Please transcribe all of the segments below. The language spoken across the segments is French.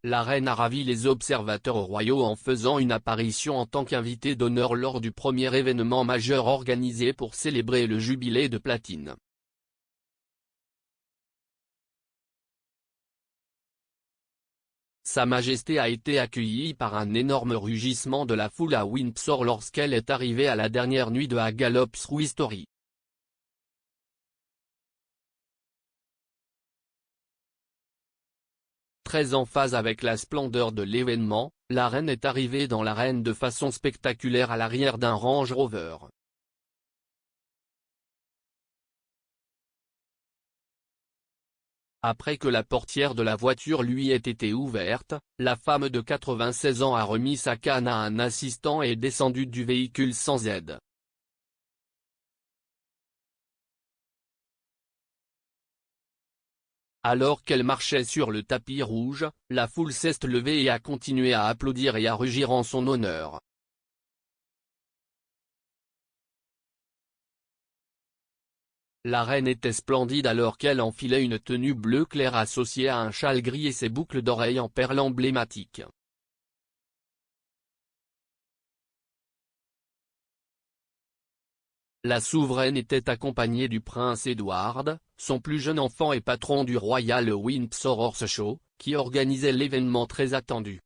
la reine a ravi les observateurs royaux en faisant une apparition en tant qu'invitée d'honneur lors du premier événement majeur organisé pour célébrer le jubilé de platine. Sa Majesté a été accueillie par un énorme rugissement de la foule à Windsor lorsqu'elle est arrivée à la dernière nuit de A Gallop Through History. Très en phase avec la splendeur de l'événement, la reine est arrivée dans l'arène de façon spectaculaire à l'arrière d'un Range Rover. Après que la portière de la voiture lui ait été ouverte, la femme de 96 ans a remis sa canne à un assistant et est descendue du véhicule sans aide. Alors qu'elle marchait sur le tapis rouge, la foule s'est levée et a continué à applaudir et à rugir en son honneur. La reine était splendide alors qu'elle enfilait une tenue bleu clair associée à un châle gris et ses boucles d'oreilles en perles emblématiques. La souveraine était accompagnée du prince Edward, son plus jeune enfant et patron du Royal Windsor Horse Show, qui organisait l'événement très attendu.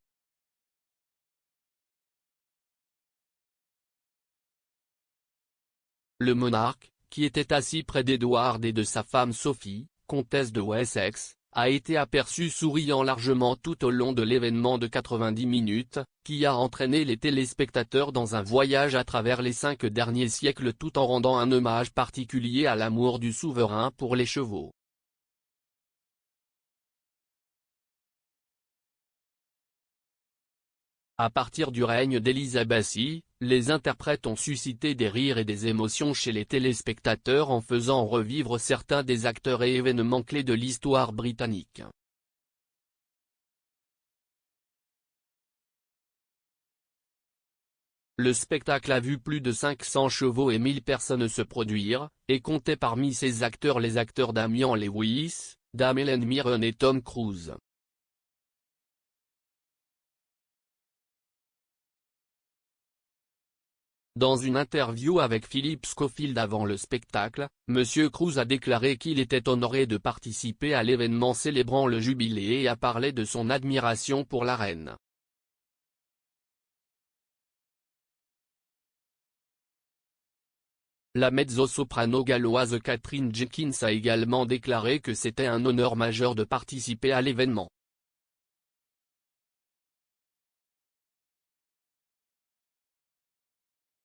Le monarque, qui était assis près d'Edward et de sa femme Sophie, comtesse de Wessex, a été aperçu souriant largement tout au long de l'événement de 90 minutes, qui a entraîné les téléspectateurs dans un voyage à travers les 5 derniers siècles tout en rendant un hommage particulier à l'amour du souverain pour les chevaux. À partir du règne d'Élisabeth I, les interprètes ont suscité des rires et des émotions chez les téléspectateurs en faisant revivre certains des acteurs et événements clés de l'histoire britannique. Le spectacle a vu plus de 500 chevaux et 1000 personnes se produire, et comptait parmi ses acteurs les acteurs Damian Lewis, Dame Helen Mirren et Tom Cruise. Dans une interview avec Philip Schofield avant le spectacle, M. Cruise a déclaré qu'il était honoré de participer à l'événement célébrant le jubilé et a parlé de son admiration pour la reine. La mezzo-soprano galloise Catherine Jenkins a également déclaré que c'était un honneur majeur de participer à l'événement.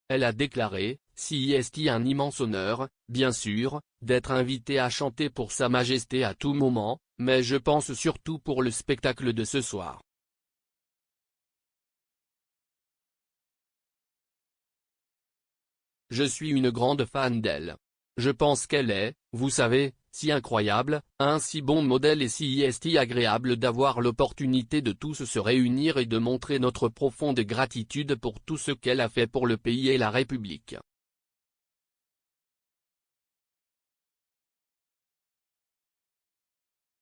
Elle a déclaré, "C'est un immense honneur, bien sûr, d'être invitée à chanter pour Sa Majesté à tout moment, mais je pense surtout pour le spectacle de ce soir. Je suis une grande fan d'elle. Je pense qu'elle est, vous savez, si incroyable, un si bon modèle et si agréable d'avoir l'opportunité de tous se réunir et de montrer notre profonde gratitude pour tout ce qu'elle a fait pour le pays et la République."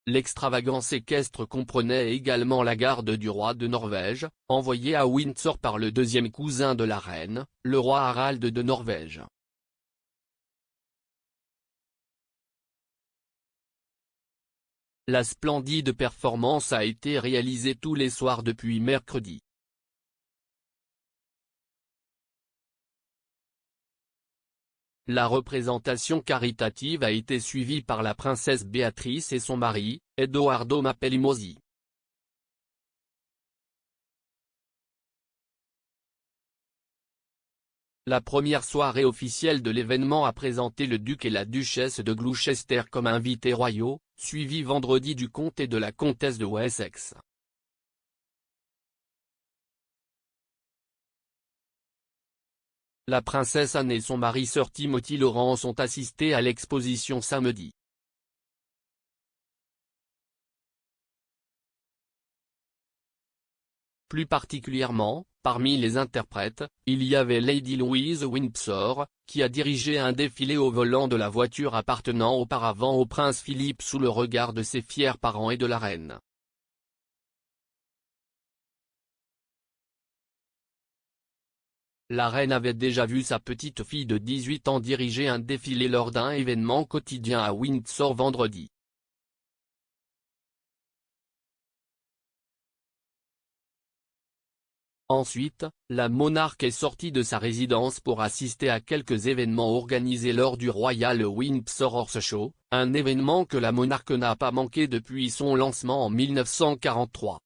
L'extravagance équestre comprenait également la garde du roi de Norvège, envoyée à Windsor par le deuxième cousin de la reine, le roi Harald de Norvège. La splendide performance a été réalisée tous les soirs depuis mercredi. La représentation caritative a été suivie par la princesse Béatrice et son mari, Edoardo Mapellimosi. La première soirée officielle de l'événement a présenté le duc et la duchesse de Gloucester comme invités royaux, suivis vendredi du comte et de la comtesse de Wessex. La princesse Anne et son mari Sir Timothy Lawrence ont assisté à l'exposition samedi. Plus particulièrement, parmi les interprètes, il y avait Lady Louise Windsor, qui a dirigé un défilé au volant de la voiture appartenant auparavant au prince Philippe sous le regard de ses fiers parents et de la reine. la reine avait déjà vu sa petite fille de 18 ans diriger un défilé lors d'un événement quotidien à Windsor vendredi. Ensuite, la monarque est sortie de sa résidence pour assister à quelques événements organisés lors du Royal Windsor Horse Show, un événement que la monarque n'a pas manqué depuis son lancement en 1943.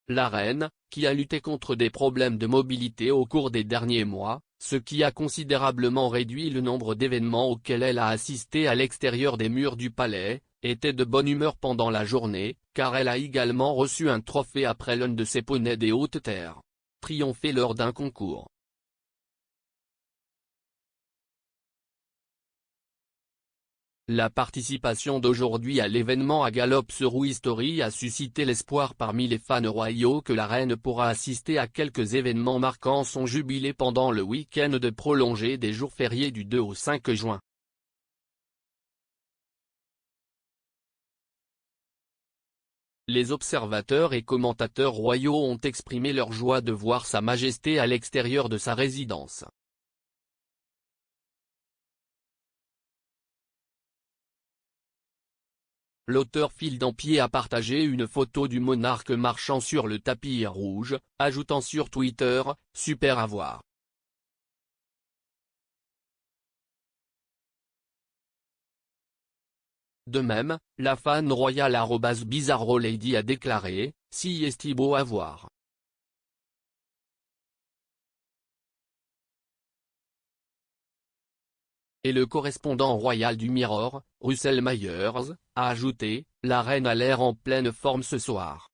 La reine, qui a lutté contre des problèmes de mobilité au cours des derniers mois, ce qui a considérablement réduit le nombre d'événements auxquels elle a assisté à l'extérieur des murs du palais, était de bonne humeur pendant la journée, car elle a également reçu un trophée après l'un de ses poneys des hautes terres. Triomphé lors d'un concours. La participation d'aujourd'hui à l'événement à Gallops History a suscité l'espoir parmi les fans royaux que la reine pourra assister à quelques événements marquant son jubilé pendant le week-end de prolongé des jours fériés du 2 au 5 juin. Les observateurs et commentateurs royaux ont exprimé leur joie de voir Sa Majesté à l'extérieur de sa résidence. L'auteur Phil Dampier a partagé une photo du monarque marchant sur le tapis rouge, ajoutant sur Twitter « Super à voir ». De même, la fan royale @bizarrolady a déclaré « Si est beau à voir ». Et le correspondant royal du Mirror, Russell Myers, a ajouté « La reine a l'air en pleine forme ce soir ».